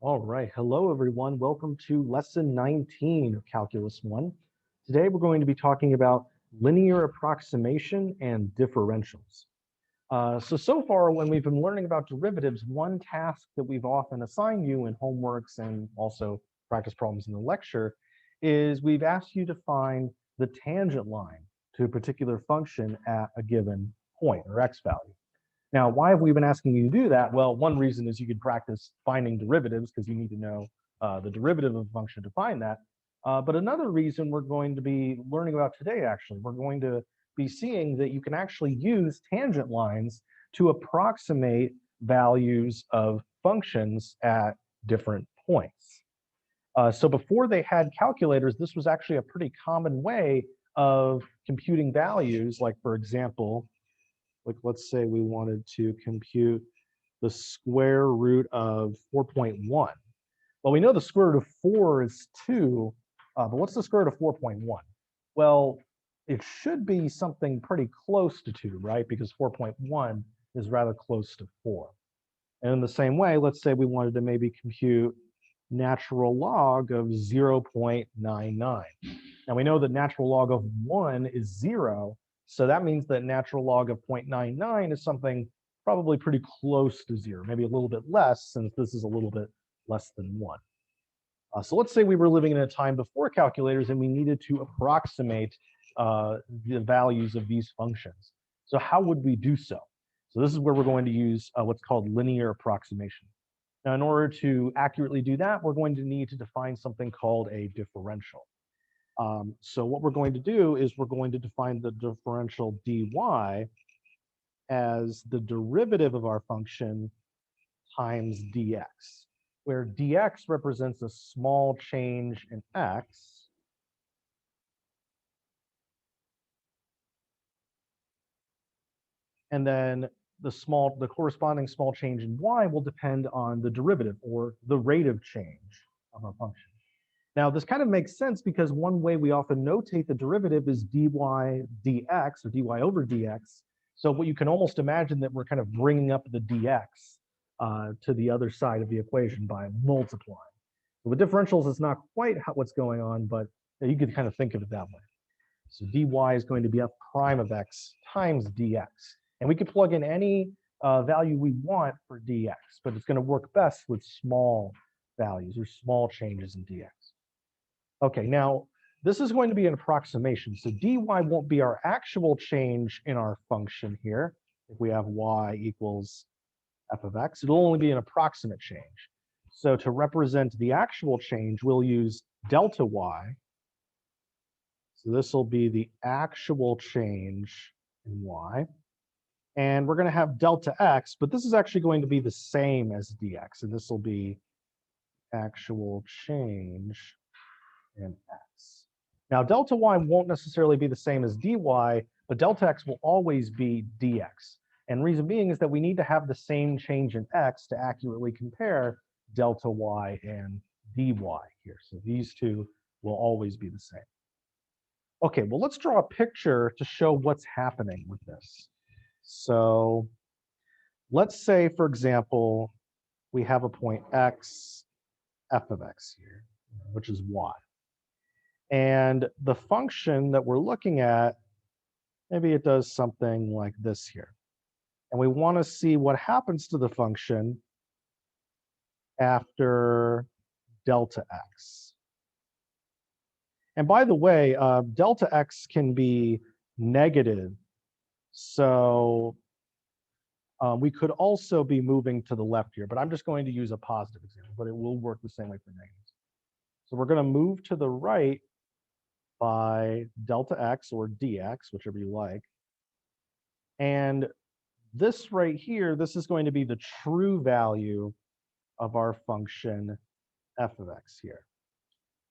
All right. Hello, everyone. Welcome to lesson 19 of Calculus 1. Today, we're going to be talking about linear approximation and differentials. So far, when we've been learning about derivatives, one task that we've often assigned you in homeworks and also practice problems in the lecture is we've asked you to find the tangent line to a particular function at a given point or x value. Now, why have we been asking you to do that? Well, one reason is you could practice finding derivatives because you need to know the derivative of a function to find that. But another reason we're going to be learning about today, actually, we're going to be seeing that you can actually use tangent lines to approximate values of functions at different points. So before they had calculators, this was actually a pretty common way of computing values. Like, for example, let's say we wanted to compute the square root of 4.1. Well, we know the square root of 4 is 2, but what's the square root of 4.1? Well, it should be something pretty close to 2, right? Because 4.1 is rather close to 4. And in the same way, let's say we wanted to maybe compute natural log of 0.99. Now we know that natural log of 1 is 0, so that means that natural log of 0.99 is something probably pretty close to 0, maybe a little bit less, since this is a little bit less than 1. So let's say we were living in a time before calculators and we needed to approximate the values of these functions. So how would we do so? So this is where we're going to use what's called linear approximation. Now, in order to accurately do that, we're going to need to define something called a differential. So what we're going to do is we're going to define the differential dy as the derivative of our function times dx, where dx represents a small change in x, and then the corresponding small change in y will depend on the derivative or the rate of change of our function. Now, this kind of makes sense because one way we often notate the derivative is dy dx, or dy over dx. So what you can almost imagine that we're kind of bringing up the dx to the other side of the equation by multiplying. So with differentials, it's not quite what's going on, but you could kind of think of it that way. So dy is going to be f prime of x times dx. And we could plug in any value we want for dx, but it's going to work best with small values or small changes in dx. Okay, now this is going to be an approximation. So dy won't be our actual change in our function here. If we have y equals f of x, it'll only be an approximate change. So to represent the actual change, we'll use delta y. So this will be the actual change in y. And we're going to have delta x, but this is actually going to be the same as dx. And this will be actual change in x. Now, delta y won't necessarily be the same as dy, but delta x will always be dx. And reason being is that we need to have the same change in x to accurately compare delta y and dy here. So these two will always be the same. Okay, well, let's draw a picture to show what's happening with this. So let's say, for example, we have a point x, f of x here, which is y. And the function that we're looking at, maybe it does something like this here. And we want to see what happens to the function after delta x. And by the way, delta x can be negative. So we could also be moving to the left here, but I'm just going to use a positive example, but it will work the same way for negatives. So we're going to move to the right by delta x or dx, whichever you like. And this right here, this is going to be the true value of our function f of x here.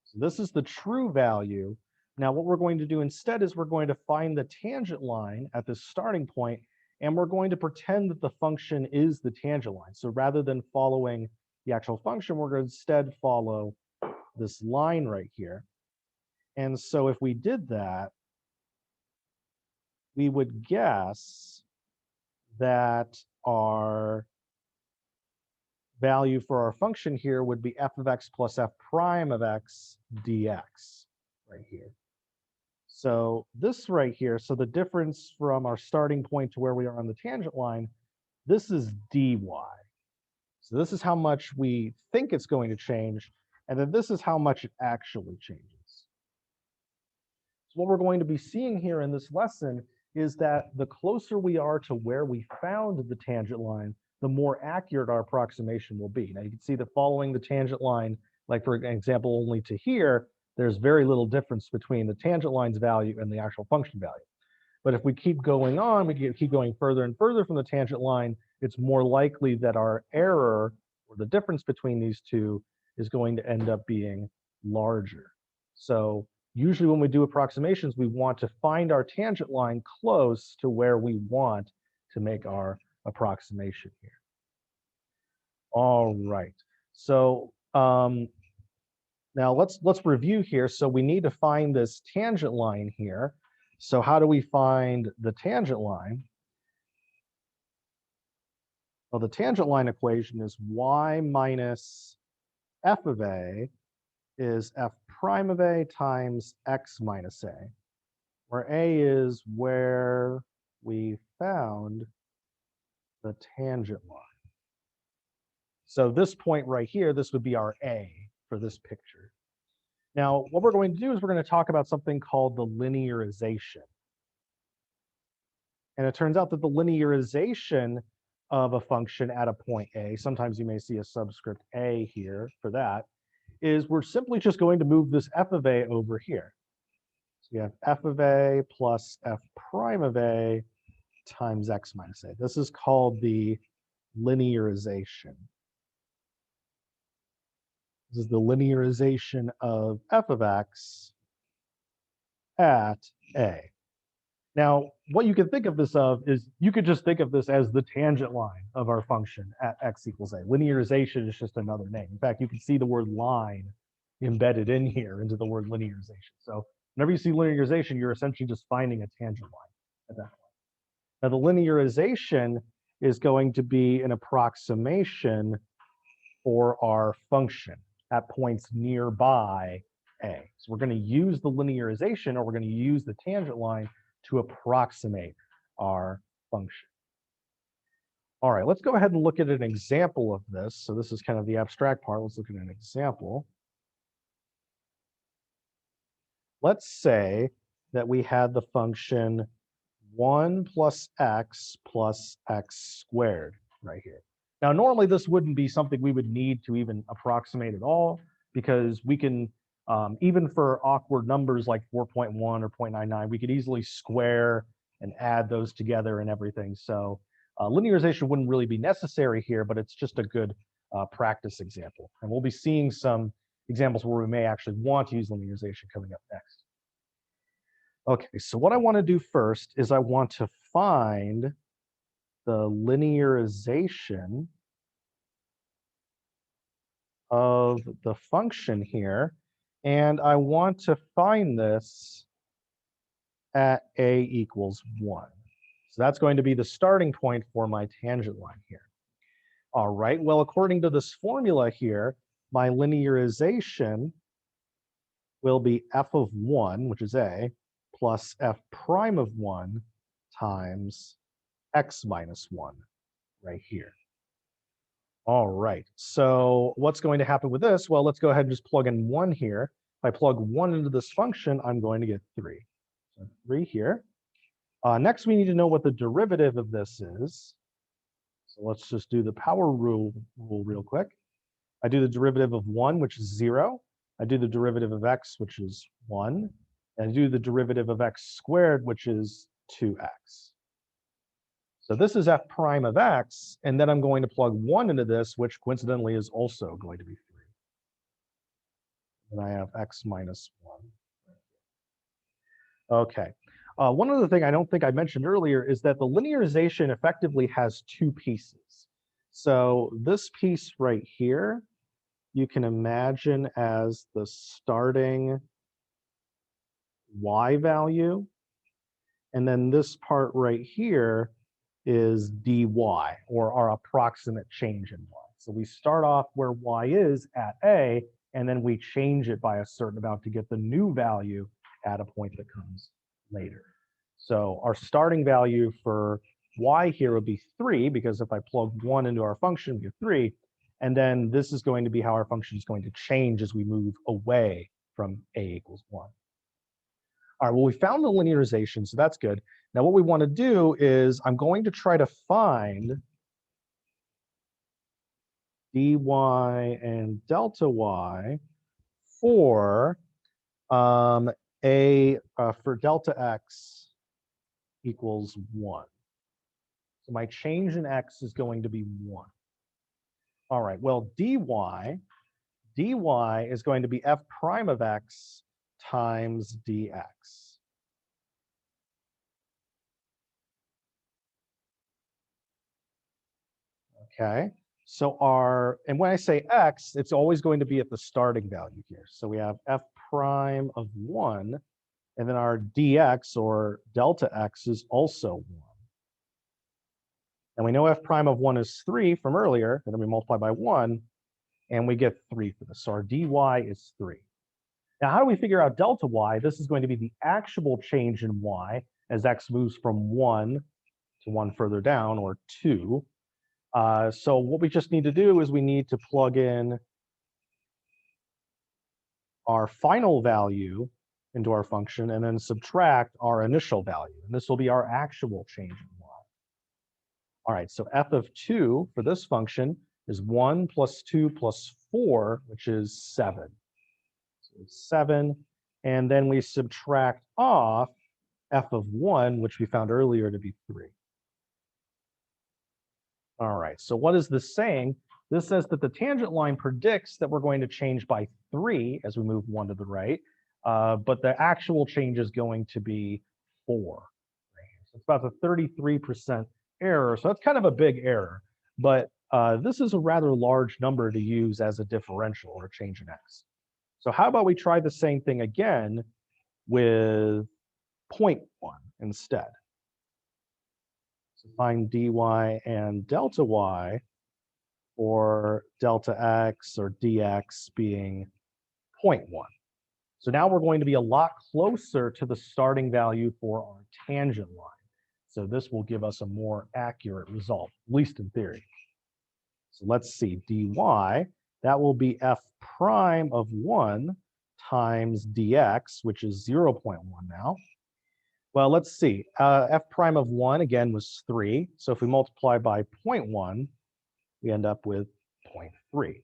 So this is the true value. Now what we're going to do instead is we're going to find the tangent line at this starting point, and we're going to pretend that the function is the tangent line. So rather than following the actual function, we're going to instead follow this line right here. And so if we did that, we would guess that value for our function here would be f of x plus f prime of x dx right here. So this right here, so the difference from our starting point to where we are on the tangent line, this is dy. So this is how much we think it's going to change, and then this is how much it actually changes. So what we're going to be seeing here in this lesson is that the closer we are to where we found the tangent line, the more accurate our approximation will be. Now you can see that following the tangent line, like for example, only to here, there's very little difference between the tangent line's value and the actual function value. But if we keep going on, we keep going further and further from the tangent line, it's more likely that our error, or the difference between these two, is going to end up being larger. So usually when we do approximations, we want to find our tangent line close to where we want to make our approximation here. All right. So now let's review here. So we need to find this tangent line here. So how do we find the tangent line? Well, the tangent line equation is y minus f of a is f prime of a times x minus a, where a is where we found the tangent line. So this point right here, this would be our a for this picture. Now, what we're going to do is we're going to talk about something called the linearization. And it turns out that the linearization of a function at a point a, sometimes you may see a subscript a here for that, is we're simply just going to move this f of a over here. So we have f of a plus f prime of a times x minus a. This is called the linearization. This is the linearization of f of x at a. Now, what you can think of this of is you could just think of this as the tangent line of our function at x equals a. Linearization is just another name. In fact, you can see the word line embedded in here into the word linearization. So whenever you see linearization, you're essentially just finding a tangent line at that point. Now, the linearization is going to be an approximation for our function at points nearby a. So we're going to use the linearization, or we're going to use the tangent line to approximate our function. All right, let's go ahead and look at an example of this. So this is kind of the abstract part. Let's look at an example. Let's say that we had the function 1 plus x squared right here. Now, normally this wouldn't be something we would need to even approximate at all, because we can, even for awkward numbers like 4.1 or 0.99, we could easily square and add those together and everything. So linearization wouldn't really be necessary here, but it's just a good practice example. And we'll be seeing some examples where we may actually want to use linearization coming up next. Okay, so what I want to do first is I want to find the linearization of the function here, and I want to find this at a equals 1. So that's going to be the starting point for my tangent line here. All right, well, according to this formula here, my linearization will be f of 1, which is a, plus f prime of 1 times x minus 1 right here. All right, so what's going to happen with this? Well, let's go ahead and just plug in 1 here. If I plug 1 into this function, I'm going to get 3. So 3 here. Next, we need to know what the derivative of this is. So let's just do the power rule real quick. I do the derivative of 1, which is 0. I do the derivative of x, which is 1. And I do the derivative of x squared, which is 2x. So this is f prime of x, and then I'm going to plug 1 into this, which coincidentally is also going to be 3. And I have x minus 1. Okay. One other thing I don't think I mentioned earlier is that the linearization effectively has 2 pieces. So this piece right here, you can imagine as the starting y value. And then this part right here is dy, or our approximate change in y. So we start off where y is at a, and then we change it by a certain amount to get the new value at a point that comes later. So our starting value for y here would be 3, because if I plug 1 into our function, we get 3. And then this is going to be how our function is going to change as we move away from a equals 1. All right, well, we found the linearization, so that's good. Now what we want to do is I'm going to try to find dy and delta y for for delta x equals 1. So my change in x is going to be 1. All right, well, dy is going to be f prime of x times dx. Okay, so and when I say x, it's always going to be at the starting value here. So we have f prime of 1, and then our dx, or delta x, is also 1. And we know f prime of 1 is 3 from earlier, and then we multiply by 1, and we get 3 for this. So our dy is 3. Now, how do we figure out delta y? This is going to be the actual change in y as x moves from 1 to 1 further down, or 2. So what we just need to do is we need to plug in our final value into our function and then subtract our initial value. And this will be our actual change in y. All right, so f of 2 for this function is 1 plus 2 plus 4, which is 7. So it's 7. And then we subtract off f of 1, which we found earlier to be 3. All right, so what is this saying? This says that the tangent line predicts that we're going to change by 3 as we move 1 to the right, but the actual change is going to be 4. So it's about a 33% error, so that's kind of a big error, but this is a rather large number to use as a differential or a change in x. So how about we try the same thing again with 0.1 instead? So find dy and delta y, or delta x or dx being 0.1. So now we're going to be a lot closer to the starting value for our tangent line. So this will give us a more accurate result, at least in theory. So let's see, dy, that will be f prime of 1 times dx, which is 0.1 now. Well, let's see, f prime of 1, again, was 3. So if we multiply by 0.1, we end up with 0.3. And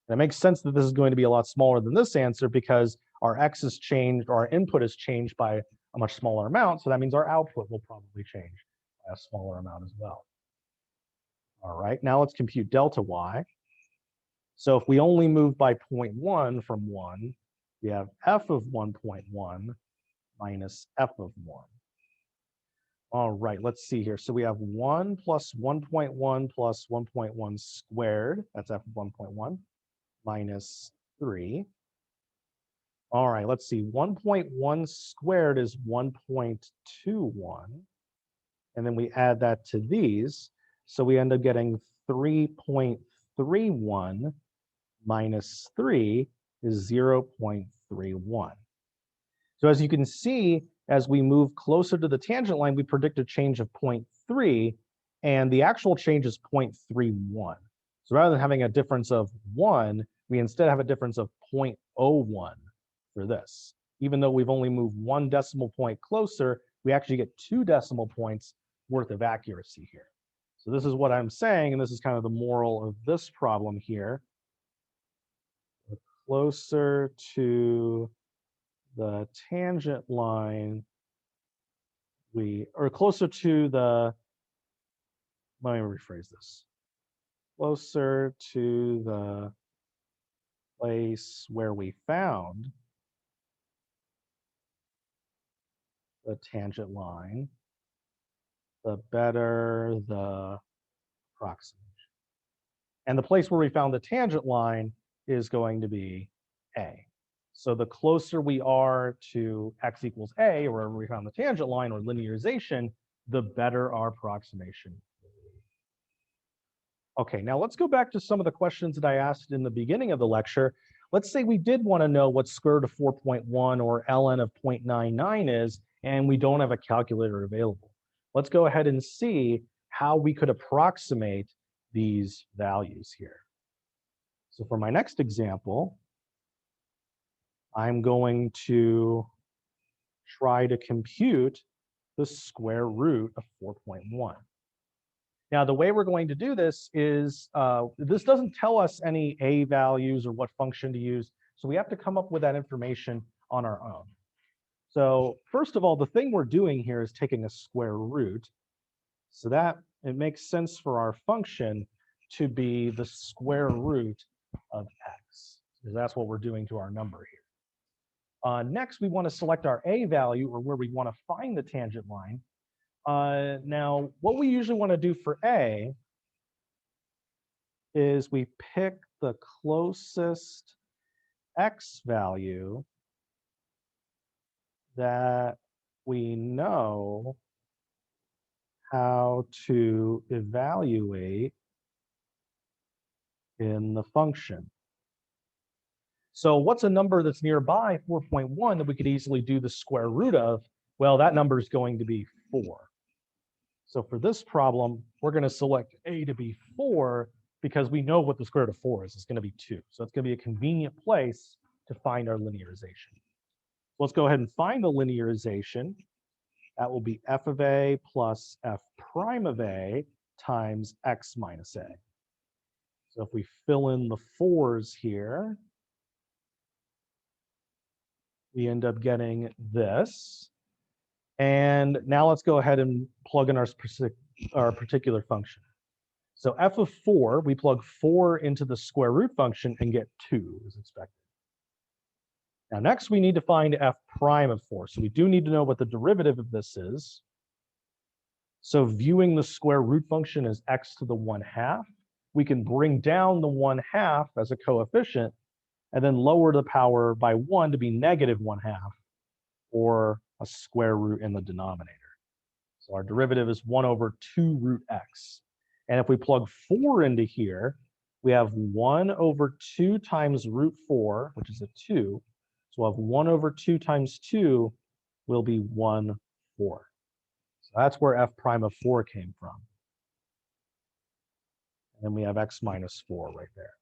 it makes sense that this is going to be a lot smaller than this answer because our x has changed, or our input has changed by a much smaller amount. So that means our output will probably change by a smaller amount as well. All right, now let's compute delta y. So if we only move by 0.1 from 1, we have f of 1.1 minus f of 1. All right, let's see here. So we have 1 plus 1.1 plus 1.1 squared. That's f of 1.1 minus 3. All right, let's see. 1.1 squared is 1.21. And then we add that to these. So we end up getting 3.31 minus 3 is 0.31. So as you can see, as we move closer to the tangent line, we predict a change of 0.3, and the actual change is 0.31. So rather than having a difference of 1, we instead have a difference of 0.01 for this. Even though we've only moved 1 decimal point closer, we actually get 2 decimal points worth of accuracy here. So this is what I'm saying, and this is kind of the moral of this problem here. The closer to the tangent line, closer to the, let me rephrase this. Closer to the place where we found the tangent line, the better the approximation. And the place where we found the tangent line is going to be A. So the closer we are to x equals A, or wherever we found the tangent line, or linearization, the better our approximation will be. Okay, now let's go back to some of the questions that I asked in the beginning of the lecture. Let's say we did want to know what square root of 4.1 or ln of 0.99 is, and we don't have a calculator available. Let's go ahead and see how we could approximate these values here. So for my next example, I'm going to try to compute the square root of 4.1. Now, the way we're going to do this is, this doesn't tell us any a values or what function to use, so we have to come up with that information on our own. So first of all, the thing we're doing here is taking a square root, so that it makes sense for our function to be the square root of x, because that's what we're doing to our number here. Next, we want to select our a value, or where we want to find the tangent line. Now, what we usually want to do for a is we pick the closest x value that we know how to evaluate in the function. So what's a number that's nearby 4.1 that we could easily do the square root of? Well, that number is going to be 4. So for this problem, we're going to select a to be 4 because we know what the square root of 4 is. It's going to be 2. So it's going to be a convenient place to find our linearization. Let's go ahead and find the linearization. That will be f of a plus f prime of a times x minus a. So if we fill in the 4s here, we end up getting this. And now let's go ahead and plug in our particular function. So f of 4, we plug 4 into the square root function and get 2 as expected. Now next we need to find f prime of 4. So we do need to know what the derivative of this is. So viewing the square root function as x to the 1/2, we can bring down the 1/2 as a coefficient and then lower the power by 1 to be negative 1/2, or a square root in the denominator. So our derivative is 1 over 2 root x. And if we plug 4 into here, we have 1 over 2 times root 4, which is a 2. So we'll have 1 over 2 times 2 will be 1/4. So that's where f prime of 4 came from. And then we have x minus 4 right there.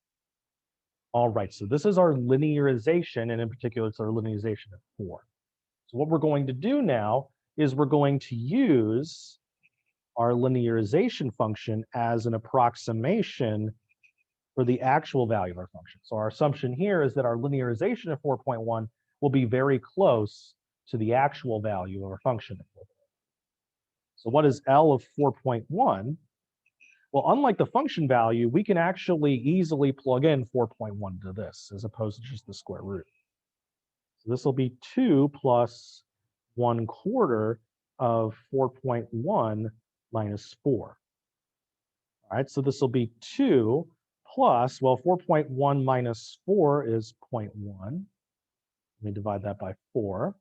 All right, so this is our linearization, and in particular, it's our linearization of 4. So what we're going to do now is we're going to use our linearization function as an approximation for the actual value of our function. So our assumption here is that our linearization of 4.1 will be very close to the actual value of our function. So what is L of 4.1? Well, unlike the function value, we can actually easily plug in 4.1 to this as opposed to just the square root. So this will be 2 plus 1/4 of 4.1 minus 4. All right, so this will be 2 plus, well, 4.1 minus 4 is 0.1. Let me divide that by 4.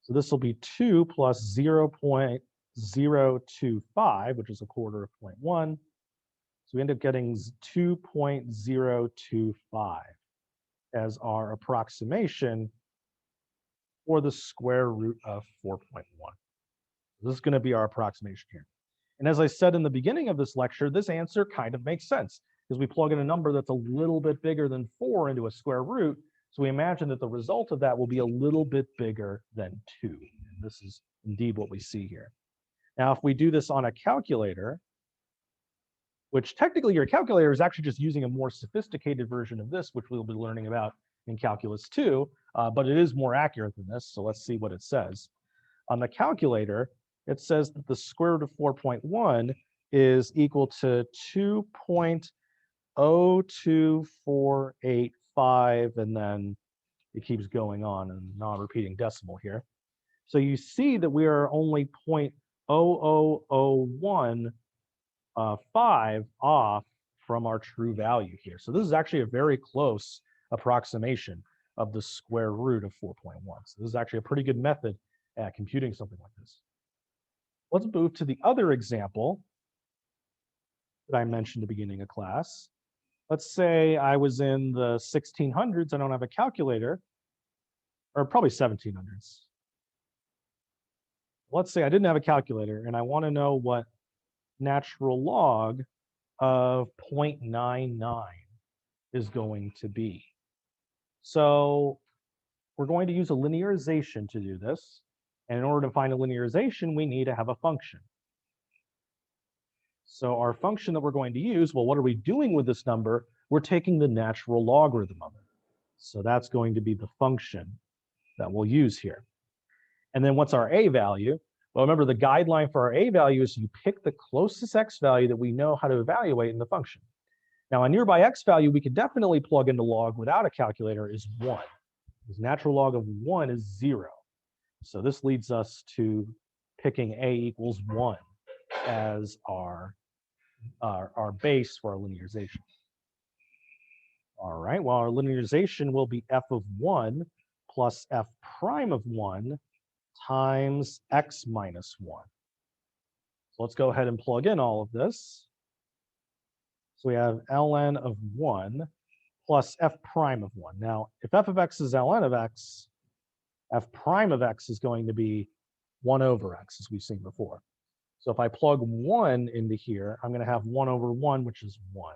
So this will be 2 plus 0.025, which is 1/4 of 0.1. So we end up getting 2.025 as our approximation for the square root of 4.1. This is going to be our approximation here. And as I said in the beginning of this lecture, this answer kind of makes sense because we plug in a number that's a little bit bigger than 4 into a square root. So we imagine that the result of that will be a little bit bigger than 2. And this is indeed what we see here. Now, if we do this on a calculator, which technically your calculator is actually just using a more sophisticated version of this, which we'll be learning about in Calculus 2, but it is more accurate than this. So let's see what it says. On the calculator, it says that the square root of 4.1 is equal to 2.02485, and then it keeps going on in a non-repeating decimal here. So you see that we are only 0.00015 off from our true value here. So this is actually a very close approximation of the square root of 4.1. So this is actually a pretty good method at computing something like this. Let's move to the other example. that I mentioned at the beginning of class. Let's say I was in the 1600s, I don't have a calculator, or probably 1700s. Let's say I didn't have a calculator and I want to know what natural log of 0.99 is going to be. So we're going to use a linearization to do this. And in order to find a linearization, we need to have a function. So our function that we're going to use, well, what are we doing with this number? We're taking the natural logarithm of it. So that's going to be the function that we'll use here. And then what's our a value? Well, remember the guideline for our a value is you pick the closest x value that we know how to evaluate in the function. Now, a nearby x value we could definitely plug into log without a calculator is 1. Because natural log of 1 is 0. So this leads us to picking a equals 1 as our base for our linearization. All right, well, our linearization will be f of 1 plus f prime of 1 times x minus 1. So let's go ahead and plug in all of this. So we have ln of 1 plus f prime of 1. Now, if f of x is ln of x, f prime of x is going to be 1 over x, as we've seen before. So if I plug 1 into here, I'm going to have 1 over 1, which is 1.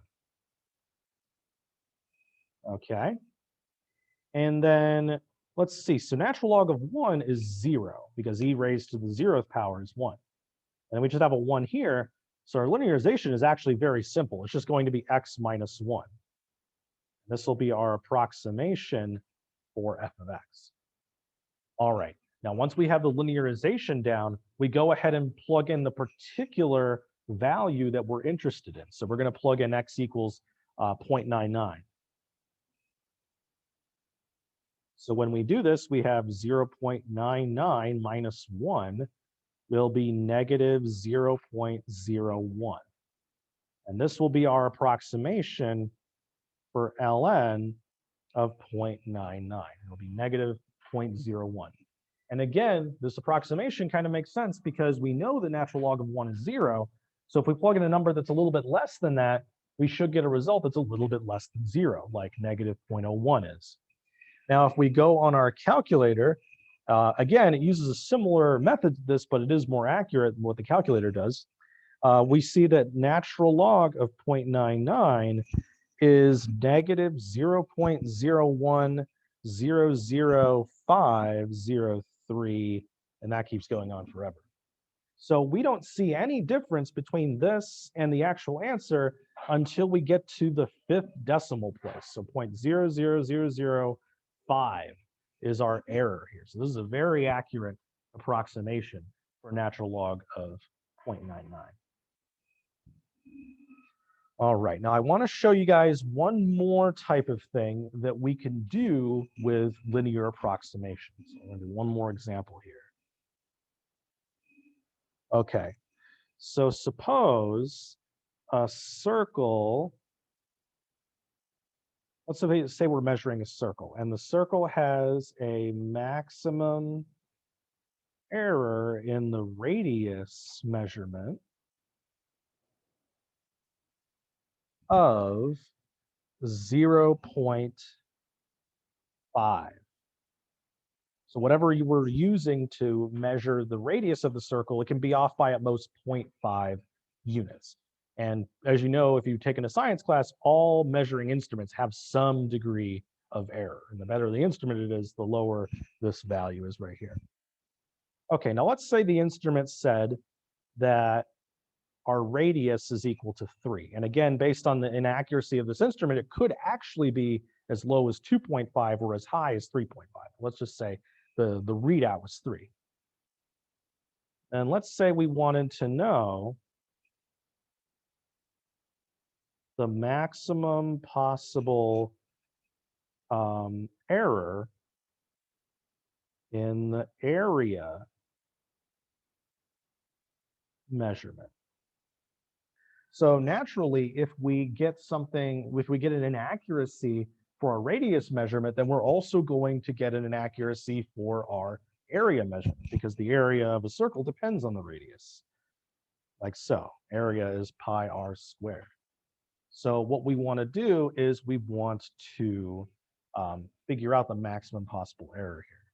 Okay. And then let's see. So natural log of 1 is 0, because e raised to the 0th power is 1. And we just have a 1 here. So our linearization is actually very simple. It's just going to be x minus 1. This will be our approximation for f of x. All right. Now, once we have the linearization down, we go ahead and plug in the particular value that we're interested in. So we're going to plug in x equals 0.99. So when we do this, we have 0.99 minus 1 will be negative 0.01. And this will be our approximation for ln of 0.99. It'll be negative 0.01. And again, this approximation kind of makes sense because we know the natural log of 1 is 0. So if we plug in a number that's a little bit less than that, we should get a result that's a little bit less than 0, like negative 0.01 is. Now, if we go on our calculator, again, it uses a similar method to this, but it is more accurate than what the calculator does. We see that natural log of 0.99 is negative 0.01000503, and that keeps going on forever. So we don't see any difference between this and the actual answer until we get to the 5th decimal place. So 0.00005 is our error here. So this is a very accurate approximation for natural log of 0.99. All right, now I want to show you guys one more type of thing that we can do with linear approximations. I'm going to do one more example here. Okay, so suppose a circle, let's say we're measuring a circle, and the circle has a maximum error in the radius measurement of 0.5. So whatever you were using to measure the radius of the circle, it can be off by at most 0.5 units. And as you know, if you've taken a science class, all measuring instruments have some degree of error. And the better the instrument it is, the lower this value is right here. Okay, now let's say the instrument said that our radius is equal to 3. And again, based on the inaccuracy of this instrument, it could actually be as low as 2.5 or as high as 3.5. Let's just say the readout was 3. And let's say we wanted to know the maximum possible error in the area measurement. So naturally, if we get an inaccuracy for our radius measurement, then we're also going to get an inaccuracy for our area measurement, because the area of a circle depends on the radius. like so. Area is pi r squared. So what we want to do is we want to figure out the maximum possible error here.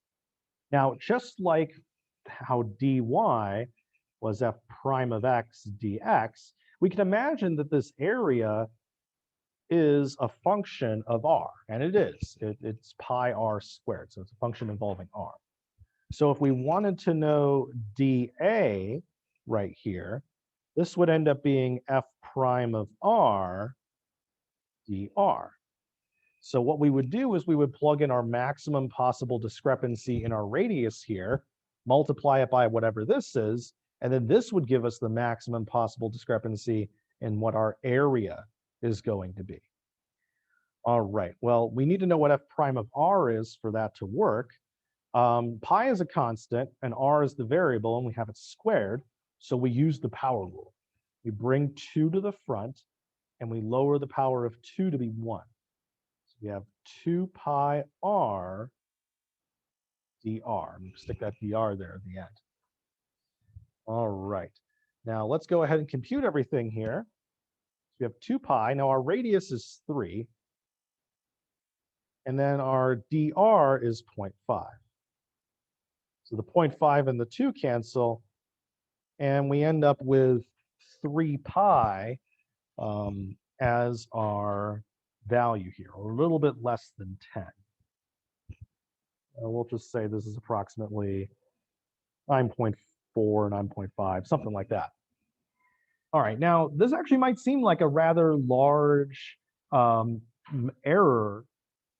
Now, just like how dy was f prime of x dx, we can imagine that this area is a function of r, and it is. It's pi r squared, so it's a function involving r. So if we wanted to know dA right here, this would end up being f prime of r dr. So what we would do is we would plug in our maximum possible discrepancy in our radius here, multiply it by whatever this is, and then this would give us the maximum possible discrepancy in what our area is going to be. All right, well, we need to know what f prime of r is for that to work. Pi is a constant and r is the variable, and we have it squared, so we use the power rule. We bring 2 to the front and we lower the power of 2 to be 1. So we have 2 pi r dr. Stick that dr there at the end. All right, now let's go ahead and compute everything here. So we have 2 pi. Now our radius is 3, and then our dr is 0.5. So the 0.5 and the 2 cancel, and we end up with 3 pi as our value here, or a little bit less than 10. We'll just say this is approximately 9.4, 9.5, something like that. All right, now this actually might seem like a rather large error,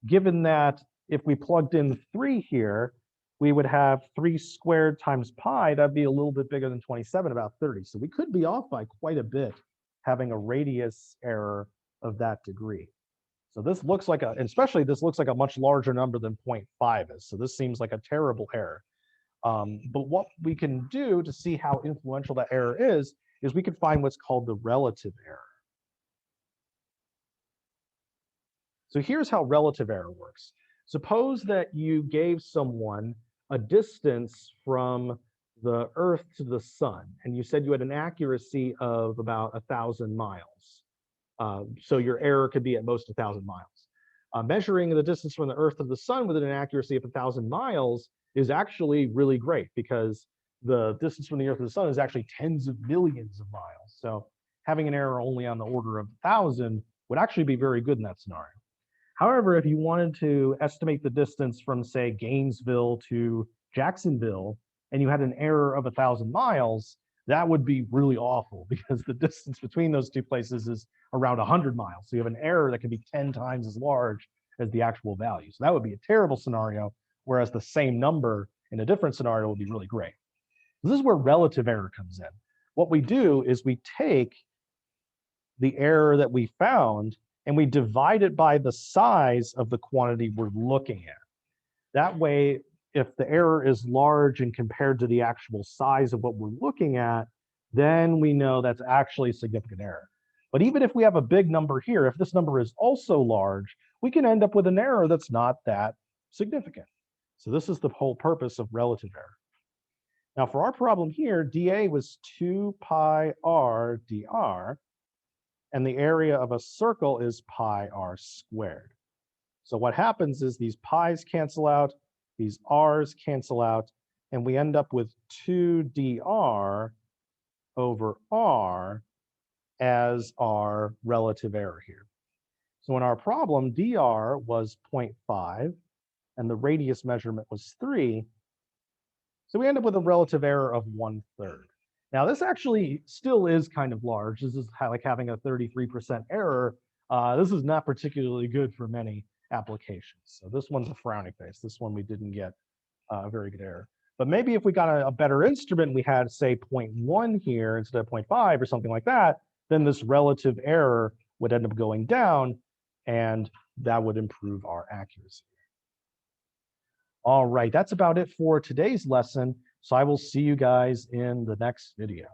given that if we plugged in 3 here, we would have 3 squared times pi. That'd be a little bit bigger than 27, about 30. So we could be off by quite a bit, having a radius error of that degree. So this looks like especially this looks like a much larger number than 0.5 is. So this seems like a terrible error. But what we can do to see how influential that error is we can find what's called the relative error. So here's how relative error works. Suppose that you gave someone a distance from the Earth to the sun, and you said you had an accuracy of about 1,000 miles. So your error could be at most 1,000 miles. Measuring the distance from the Earth to the sun with an accuracy of 1,000 miles is actually really great, because the distance from the Earth to the sun is actually tens of millions of miles. So having an error only on the order of 1,000 would actually be very good in that scenario. However, if you wanted to estimate the distance from, say, Gainesville to Jacksonville, and you had an error of 1,000 miles, that would be really awful, because the distance between those two places is around 100 miles. So you have an error that can be 10 times as large as the actual value. So that would be a terrible scenario, whereas the same number in a different scenario would be really great. This is where relative error comes in. What we do is we take the error that we found and we divide it by the size of the quantity we're looking at. That way, if the error is large and compared to the actual size of what we're looking at, then we know that's actually a significant error. But even if we have a big number here, if this number is also large, we can end up with an error that's not that significant. So this is the whole purpose of relative error. Now for our problem here, dA was 2 pi r dr, and the area of a circle is pi r squared. So what happens is these pi's cancel out, these r's cancel out, and we end up with 2 dr over r as our relative error here. So in our problem, dr was 0.5, and the radius measurement was 3. So we end up with a relative error of 1/3. Now this actually still is kind of large. This is like having a 33% error. This is not particularly good for many applications. So this one's a frowny face. This one we didn't get a very good error. But maybe if we got a better instrument, we had, say, 0.1 here instead of 0.5 or something like that, then this relative error would end up going down, and that would improve our accuracy. All right, that's about it for today's lesson. So I will see you guys in the next video.